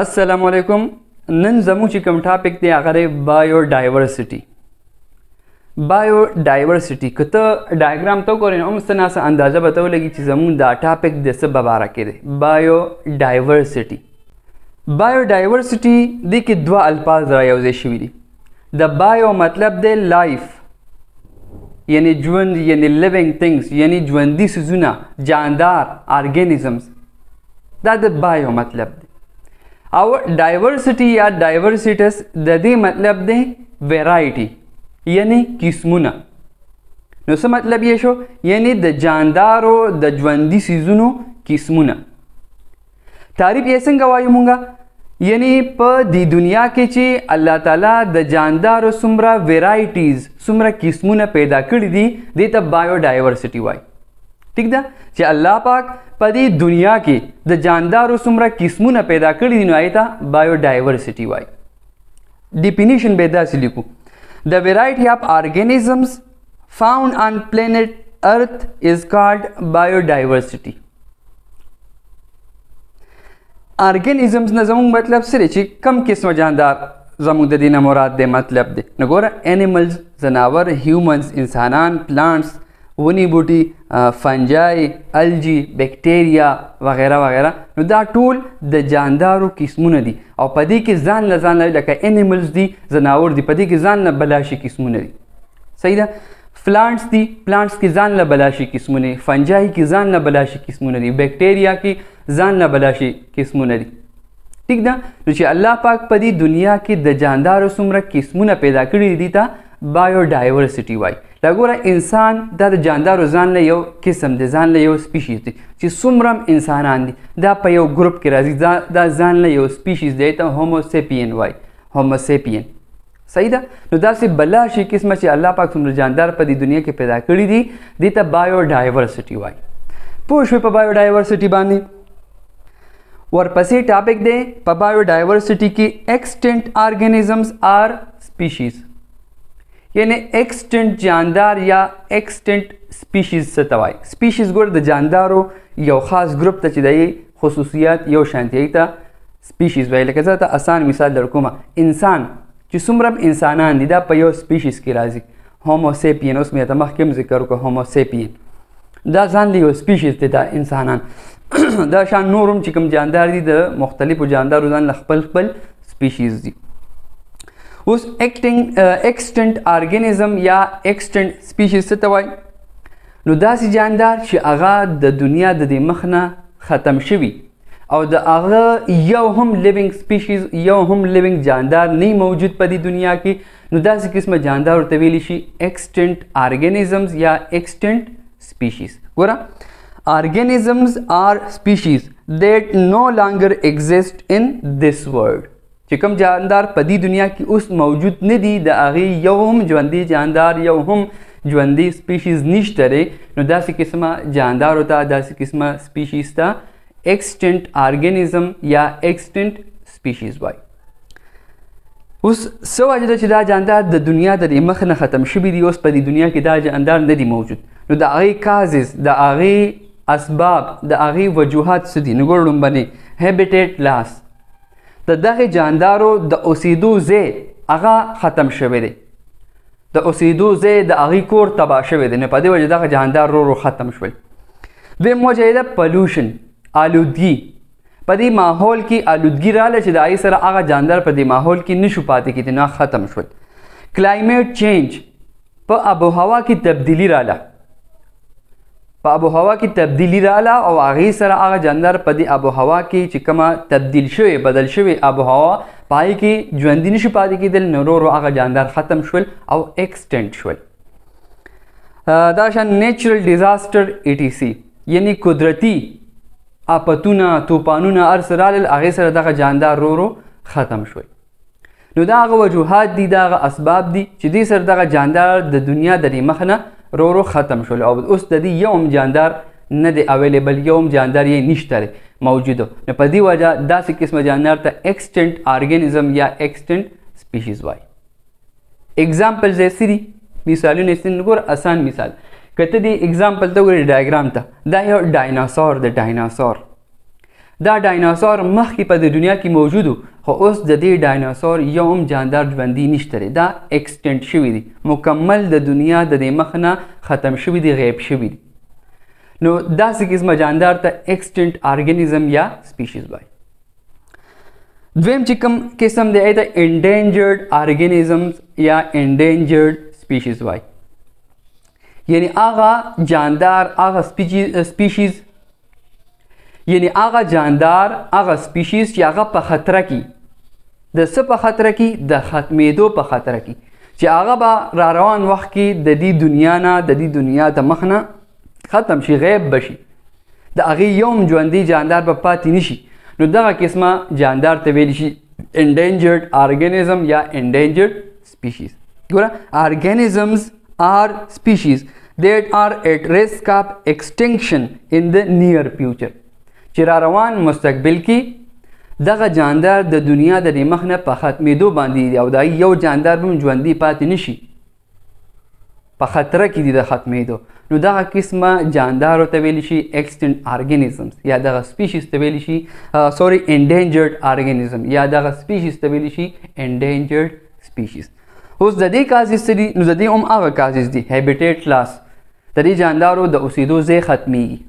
السلام علیکم. نن زموږ چې کوم ټاپک دی هغه دی بایوډایورسټي. بایوډایورسټي که ته ډایګرام ته وګورې نو هم څه ناڅه اندازه به ته ولګي چې زموږ دا ټاپک د څه په باره کې دی. بایوډایورسټي دې کې دوه الفاظ را یوځای شوي دي. د بایو مطلب دی لایف، یعنی ژوند، یعنی لیوینګ تھنګس، یعنی ژوندي څیزونه، جاندار، ارګینزمز. دا د بایو مطلب دی. او ډایورسټي یا ډایورسټس د دې مطلب دی ویرایټي، یعنی قسمونه. نو څه مطلب یې شو؟ یعنی د جاندارو د ژوندي څیزونو قسمونه. تعریف یې څنګه وایو مونږه؟ یعنی په دې دنیا کې چې الله تعالی د جاندارو څومره ویرایټیز، څومره قسمونه پیدا کړي دي، دې ته بایوډایورسټي وایي. ٹھیک ده چې الله پاک په دې دنیا کې د جاندارو څومره قسمونه پیدا کړي دي نو هغې ته بایوډایورسټي وایي. ډیفینیشن به یې داسې لیکو: The variety of organisms found on planet Earth is called biodiversity. Organisms نه زموږ مطلب څه دی؟ چې کم قسمه جاندار زموږ د دې نه مراد دی مطلب دی. نو ګوره، انیملز، ځناور، هیومنز، انسانان، پلانټس، ونې بوټي، فنجای، الجی، بیکټیریا وغیره وغیره. نو دا ټول د جاندارو قسمونه دي او په دې کې ځان له لکه انیملز دي، ځناور دي، په دې کې ځان له بلاشي قسمونه دي. صحیح ده؟ پلانټس دي، پلانټس کې ځان له بلاشي قسمونه دي. فنجای کې ځان له بلاشي قسمونه دي. بیکټیریا کې ځان له بلاشي قسمونه دي. ٹھیک ده؟ نو چې الله پاک په دې دنیا کې د جاندارو څومره قسمونه پیدا کړي دي ته بایوډایورسټي وایي. لګوره، انسان دا د جاندارو ځان له یو قسم دی، ځان له یو سپیشیز دی. چې څومره انسانان دي دا په یو ګروپ کې راځي، دا ځان له یو سپیشیز دی ته هوموسیپین وایي. هوموسیپین. صحیح ده؟ نو داسې بلاشي قسمه چې الله پاک څومره جاندار په دې دنیا کې پیدا کړي دي دې ته بایوډایورسټي وایي. پوه شوې په بایوډایورسټي باندې؟ ورپسې ټاپک دی په بایوډایورسټي کې ایکسټنټ آرګینزمز آر سپیشیز. یعنی ایکسټنټ جاندار یا ایکسټنټ سپیشیز څه ته وایي؟ سپیشیز ګوره د جاندارو یو خاص ګروپ ته چې د خصوصیات یو شانتي ته سپیشیز وایي. لکه زه ته اسان مثال درکوم، انسان چې څومره انسانان دي دا په یو سپیشیز کې راځي، هوموسیپین. اوس مې ته مخکې هم ذکر وکړو، هوموسیپین دا ځان له یو سپیشیز دی، دا انسانان. دا شان نور هم چې کوم جاندار دي د مختلفو جاندارو ځان له خپل سپیشیز دي. اوس ایکسټنټ آرګینزم یا ایکسټنټ سپیشیز څه ته وایي؟ نو داسې جاندار چې هغه د دنیا د دې مخ نه ختم شوي او د هغه یو هم لیوینګ سپیشیز، یو هم لیوینګ جاندار نه موجود په دې دنیا کې، نو داسې قسمه جاندار ورته ویلی شي ایکسټنټ آرګینزمز یا ایکسټنټ سپیشیز. ګوره، organisms are species that no longer exist in this world. چې کوم جاندار په دې دنیا کې اوس موجود نه دي، د هغې یو هم ژوندي جاندار، یو هم ژوندي سپیشیز نشته دی، نو داسې قسمه جاندارو ته، داسې قسمه سپیشیز ته ایکسټنټ آرګینزم یا ایکسټنټ سپیشیز وایي. اوس څه وجه ده چې دا جاندار د دنیا د دې مخ نه ختم شوي دي، اوس په دې دنیا کې دا جاندار نه دي موجود؟ نو د هغې کازز، د هغې اسباب، د هغې وجوهات څه دي؟ نو ګوره، لومبنې هیبیټیټ لاس، د دغې جاندارو د اوسېدو ځای هغه ختم شوی دی، د اوسېدو ځای د هغې کور تباه شوی دی، نو په دې وجه دغه جاندار ورو ختم شول. دویم وجه یې ده پلوشن، آلودګي. په دې ماحول کې آلودګي راغله چې د هغې سره هغه جاندار په دې ماحول کې نشو پاتې کېدی، نو ختم شول. کلایمیټ چینج، په آب و هوا کې تبدیلي راغله، په آب و هوا کې تبدیلي راغله او هغې سره هغه جاندار په دې آب و هوا کې چې کومه تبدیل شوی، بدل شوی آب و هوا، په هغې کې ژوندي نشو پاتې کېدل، نو ورو ورو هغه جاندار ختم شول او ایکسټنټ شول. دا شان نیچرل ډیزاسټر ETC، یعنی قدرتي آفتونه، طوفانونه هر څه راغلل، هغې سره دغه جاندار ورو ورو ختم شول. نو دا هغه وجوهات دي، دا هغه اسباب دي چې دې سره دغه جاندار د دنیا د دې مخ نه ورو ورو ختم شول او اوس د دې یو هم جاندار نه دی اویلیبل، یو هم جاندار یې نشته دی موجودو. نو په دې وجه داسې قسمه جاندار ته ایکسټنټ آرګینزم یا ایکسټنټ سپیشیز وایي. ایگزامپلز یې څه دي؟ مثالونه یې څه؟ ګوره، اسان مثال که ته دې ایگزامپل ته وګورې ډایګرام ته، دا یو ډایناسور دی. ډایناسور دا ډایناسور مخکې په د دنیا کې موجود و خو اوس د دې ډایناسور یو هم جاندار ژوندي نشته دی دا اکسټنټ شوي دي مکمل د دنیا د دې مخ نه ختم شوي دي غیب شوي دي نو داسې قسمه جاندار ته اکسټنټ ارګنیزم یا سپیشیز وایي دویم چې کوم قسم دی ته انډینجرډ ارګنیزمز یا انډینجرډ سپیشیز وایي یعنی هغه جاندار هغه سپیشیز یعنی هغه جاندار هغه سپیشیز چې هغه په خطره کې د څه په خطره کې د ختمېدو په خطره کې چې هغه به را روان وخت کې د دې دنیا نه د دې دنیا د مخ نه ختم شي غیب بشي د هغې یو هم ژوندي جاندار به پاتې نشي نو دغه قسمه جاندار ته ویلی شي endangered organism یا endangered species ګوره organisms are species that are at risk of extinction in the near future چې را روان مستقبل کې دغه جاندار د دنیا د دې مخ نه په ختمېدو باندې دی او دا یو جاندار به هم ژوندي پاتې نشي په خطره کې دي د ختمېدو نو دغه قسمه جاندارو ته ویلی شي extinct organisms یا دغه سپیشیز ته ویلی شي endangered organism یا دغه سپیشیز ته ویلی شي endangered species اوس د دې کازز څه دي نو د دې هم هغه کازز دي habitat loss د دې جاندارو د اوسېدو ځای ختمیږي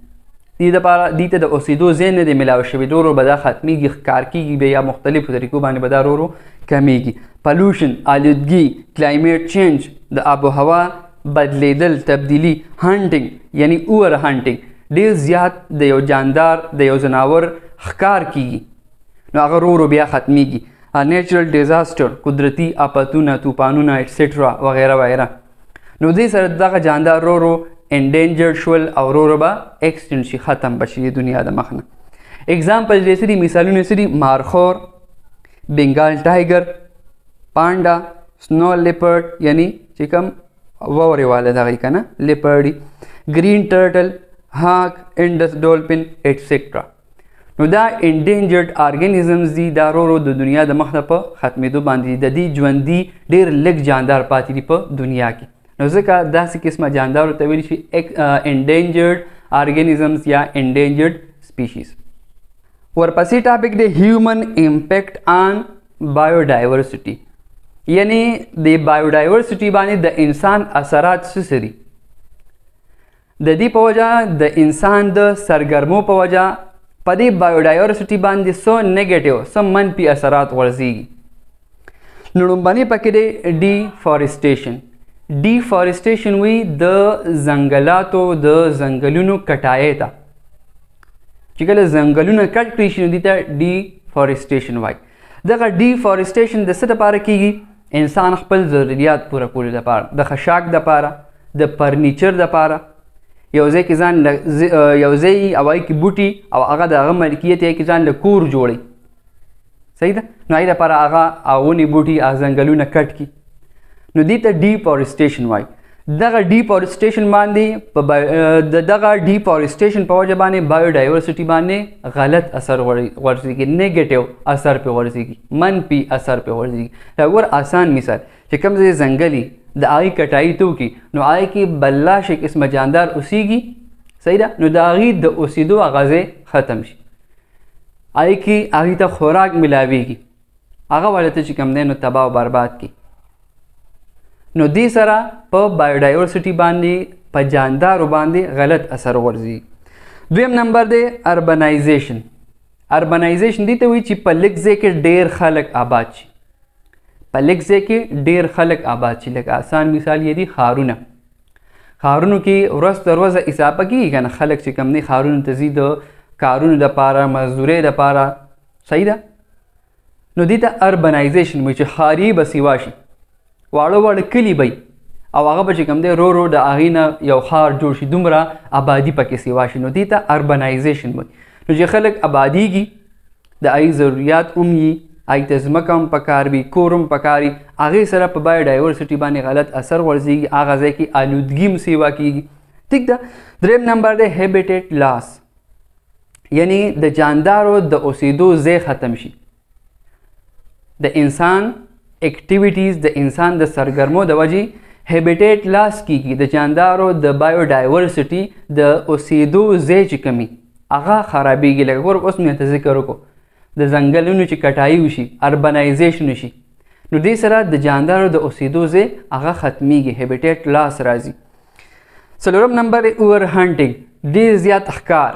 دې ته د اوسېدو ځای نه دی میلاو شوی ورو به دا ختمیږي ښکار کیږي بیا یا مختلفو طریقو باندې به دا ورو کمیږي پلوشن آلودګي کلایمیټ چینج د آب و هوا بدلیدل تبدیلی هانټینګ یعنی اوور هانټینګ ډیر زیات د یو جاندار د یو ځناور ښکار کیږي نو هغه ورو بیا ختمیږي نیچرل ډیزاسټر قدرتي آفتونه طوفانونه ایټسټرا وغیره وغیره نو دې سره دغه جاندار ورو انډینجرډ شول او ورو به ایکسټنټ شي ختم بشي د دنیا د مخ نه اگزامپل یې څه دي مثالونه یې څه دي مارخور بنګال ټایګر پانډا سنو لیپرډ یعنی چې کوم واورې والا دغه که نه لیپرډي ګرین ټرټل هاک انډس ډولفن ایټسټرا نو دا انډینجرډ ارګنیزمز دي دا ورو د دنیا د مخ نه په ختمېدو باندې د دې ژوندي ډېر لږ جاندار پاتې دي په دنیا کې نو ځکه داسې قسمه جاندارو ته ویلی شي انډینجرډ ارګنیزمز یا انډینجرډ سپیشیز ورپسې ټاپک دی هیومن امپیکټ آن بایوډایورسټي یعنی د بایوډایورسټي باندې د انسان اثرات څه دي د دې په وجه د انسان د سرګرمو په وجه په دې بایوډایورسټي باندې څه نیګیټیو څه منفي اثرات غورځېږي نو لومبنی پکې دی ډیفارسټیشن ډیفارسټیشن وی د ځنګلاتو د ځنګلونو کټایۍ ته چې کله ځنګلونه کټ کړي شي نو دې ته ډیفارسټیشن وایي دغه ډیفارسټیشن د څه دپاره کیږي انسان خپل ضرورت پوره کولو دپاره د خشاک دپاره د فرنیچر دپاره یو ځای کې ځان یو ځای او هغې کې بوټي او هغه د هغه ملکیت یې کې ځان له کور جوړوي صحیح ده نو هغې دپاره هغه ونې بوټي هغه ځنګلونه کټ کړي نو دې ته ډیفارسټیشن وایي دغه ډیفارسټیشن باندې د دغه ډیفارسټیشن په وجه باندې بایوډایورسټي باندې غلط اثر غورځېږي نیګیټیو اثر پرې غورځېږي منفي اثر پرې غورځېږي دا ګور آسان مثال چې کوم ځای ځنګل د هغې کټایي ته وکړي نو هغې کې بلا شي قسمه جاندار اوسېږي صحیح ده نو د هغې د اوسېدو هغه ځای ختم شي هغې کې هغې ته خوراک میلاویږي هغه ولته چې کوم دی نو تباه و برباد کړي نو دې سره په بایوډایورسټي باندې په جاندارو باندې غلط اثر غورځي دویم نمبر دی اربنایزیشن اربنایزیشن دې ته وایي چې په لږ ځای کې ډېر خلک آباد شي په لږ ځای کې ډېر خلک آباد شي لکه آسان مثال یې دي ښارونه ښارونو کې ورځ تر ورځه اضافه کېږي که نه خلک چې کوم دی ښارونو ته ځي د کارونو دپاره مزدورۍ دپاره صحیح ده نو دې ته اربنایزیشن وایي چې ښاري به سیوا شي واړه واړه کلي به او هغه به چې کوم دی ورو ورو د هغې نه یو ښار جوړ شي دومره آبادي پکې سیوا شي نو دې ته اربنایزیشن وایي نو چې خلک آبادیږي د هغې ضروریات هم وي هغې ته ځمکه هم پکار وي کور هم پکار وي هغې سره په بایوډایورسټي باندې غلط اثر غورځېږي هغه ځای کې آلودګي هم سیوا کېږي ټیک ده دریم نمبر دی هیبیټیټ لاس یعنی د جاندارو د اوسېدو ځای ختم شي د انسان اکټیویټیز د انسان د سرګرمو د وجې هیبیټیټ لاس کیږي د جاندارو د بایوډایورسټي د اوسېدو ځای چې کمی هغه خرابېږي. لکه ګوره اوس مې ته ذکر وکړو د ځنګلونو چې کټایي وشي، اربنایزیشن وشي، نو دې سره د جاندارو د اوسېدو ځای هغه ختمیږي، هیبیټیټ لاس راځي. څلورم نمبر اوور هنټینګ، ډېر زیات ښکار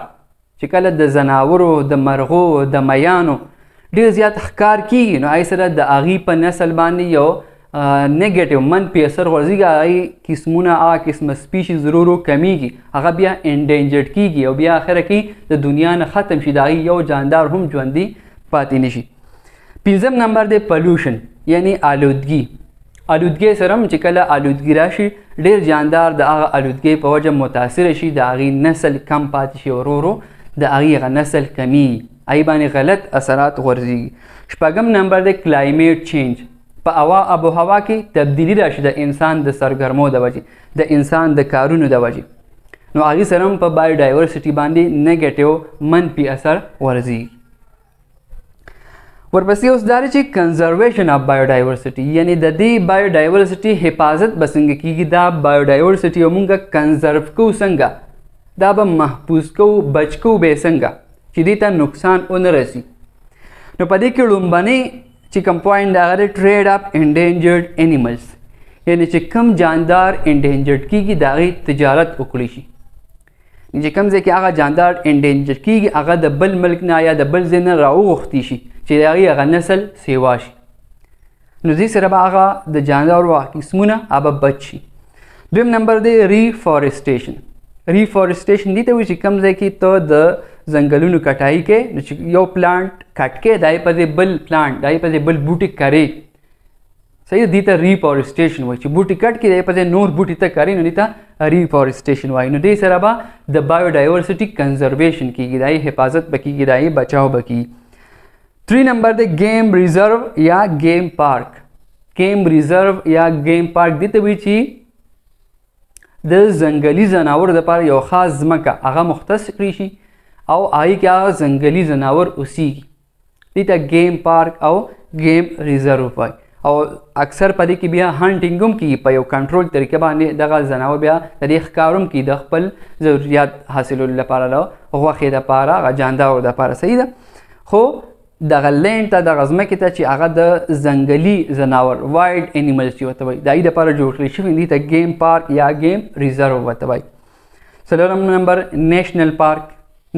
چې کله د ځناورو د مرغو د میانو ډېر زیات ښکار کېږي، نو هغې سره د هغې په نسل باندې یو نیګیټیو منفي اثر غورځېږي. هغې قسمونه هغه قسمه سپیشیز ورو ورو کمیږي، هغه بیا انډینجرډ کېږي او بیا اخره کې د دنیا نه ختم شي، د هغې یو جاندار هم ژوندي پاتې نه شي. پنځم نمبر دی پلوشن، یعنی آلودګي. آلودګۍ سره هم چې کله آلودګي راشي، ډېر جاندار د هغه آلودګۍ په وجه متاثره شي، د هغې نسل کم پاتې شي، ورو ورو د هغې هغه نسل کمیږي، هغې باندې غلط اثرات غورځېږي. شپږم نمبر دی کلایمیټ چینج، په آب و هوا کې تبدیلي راشي د انسان د سرګرمو د وجې، د انسان د کارونو د وجې، نو هغې سره هم په بایوډایورسټي باندې نیګیټیو منفي اثر غورځېږي. ورپسې اوس دا دی چې کنزرویشن آف بایوډایورسټي، یعنی د دې بایوډایورسټي حفاظت به څنګه کېږي، دا بایوډایورسټي به مونږ کنزرو کوو څنګه، دا به محفوظ کوو، بچ کوو به څنګه چې دې ته نقصان ونه رسي. نو په دې کې لومبنی چې کوم پوینټ دی هغه دی ټریډ اپ انډینجرډ انیملز، یعنی چې کوم جاندار انډینجرډ کېږي د هغې تجارت وکړی شي. چې کوم ځای کې هغه جاندار انډینجرډ کېږي هغه د بل ملک نه یا د بل ځای نه راوغوښتي شي چې د هغې هغه نسل سیوا شي، نو دې سره به هغه د جاندارو هغه قسمونه هغه بچ شي. دویم نمبر دی ریفارسټیشن. ریفارسټیشن دې ته وایي چې کوم ځای کې ته د ځنګلونو کټایي کوې، نو چې یو پلانټ کټ کوې د هغې په ځای بل پلانټ، د هغې په ځای بل بوټي کرې، صحیح، دې ته ریفارسټیشن وایي. چې بوټي کټ کړي د هغې په ځای نور بوټي ته کرې، نو دې ته ریفارسټیشن وایي. نو دې سره به د بایوډایورسټي کنزرویشن کېږي، د هغې حفاظت به کېږي، د هغې بچاو به کېږي. 3 نمبر دی گیم ریزرو یا گیم پارک. گیم ریزرو یا گیم پارک دې ته وایي چې د ځنګلي ځناورو دپاره یو خاص ځمکه هغه مختص کړی شي او هغې کې هغه ځنګلي ځناور اوسیږي، دې ته گیم پارک او گیم ریزرو وایي. او اکثر په دې کې بیا هنټینګ هم کېږي، په یو کنټرول طریقه باندې دغه ځناور بیا د دې ښکار هم کېږي د خپل ضروریات حاصلولو لپاره، د غوښې دپاره، هغه جاندارو دپاره، صحیح ده. خو دغه لینډ ته، دغه ځمکې ته چې هغه د ځنګلي ځناور وایلډ انیملز چې ورته وایي، د هغې دپاره جوړ کړی شوي، دې ته گیم پارک یا گیم ریزرو ورته وایي. څلورم نمبر نیشنل پارک.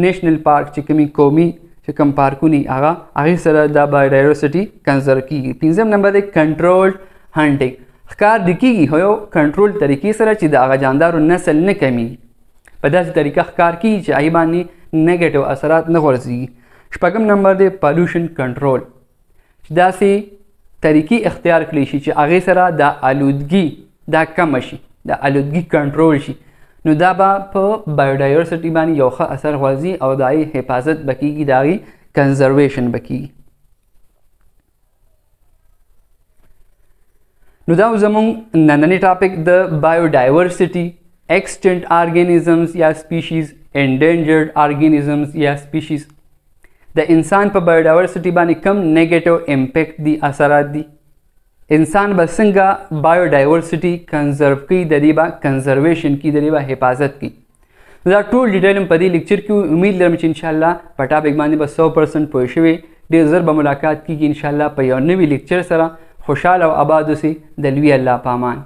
نیشنل پارک چې کومې قومي چې کوم پارکونه هغه هغې سره د بایوډایورسټي کنزرو کېږي. پنځم نمبر دی کنټرولډ هنټینګ. ښکار دې کېږي خو یو کنټرول طریقې سره چې د هغه جاندارو نسل نه کمیږي، په داسې طریقه ښکار کېږي چې هغې باندې نیګیټیو اثرات نه غورځېږي. شپږم نمبر دی پالوشن کنټرول، چې داسې طریقې اختیار کړی شي چې هغې سره د آلودګي دا کمه شي، د آلودګي کنټرول شي، نو دا به په بایوډایورسټي باندې یو ښه اثر غورځي او د هغې حفاظت به کېږي، د هغې کنزرویشن به کېږي. نو دا زموږ نننی ټاپک د بایوډایورسټي، ایکسټنټ آرګینزمز یا سپیشیز، انډینجرډ آرګینزمز یا سپیشیز. د انسان په بایوډایورسټي باندې کم نیګیټیو امپیکټ دي، اثرات دي، انسان به څنګه بایوډایورسټي کنزرو کوي، د دې به کنزرویشن کوي، د دې به حفاظت کوي. دا ټول ډیټیل هم په دې لیکچر کې امید لرم چې انشاءالله په ټاپک باندې به 100% پوه شوي. ډېر ژر به ملاقات کېږي انشاءالله په یو نوي لیکچر سره. خوشحال او آباد اوسئ، د لوی الله په امان.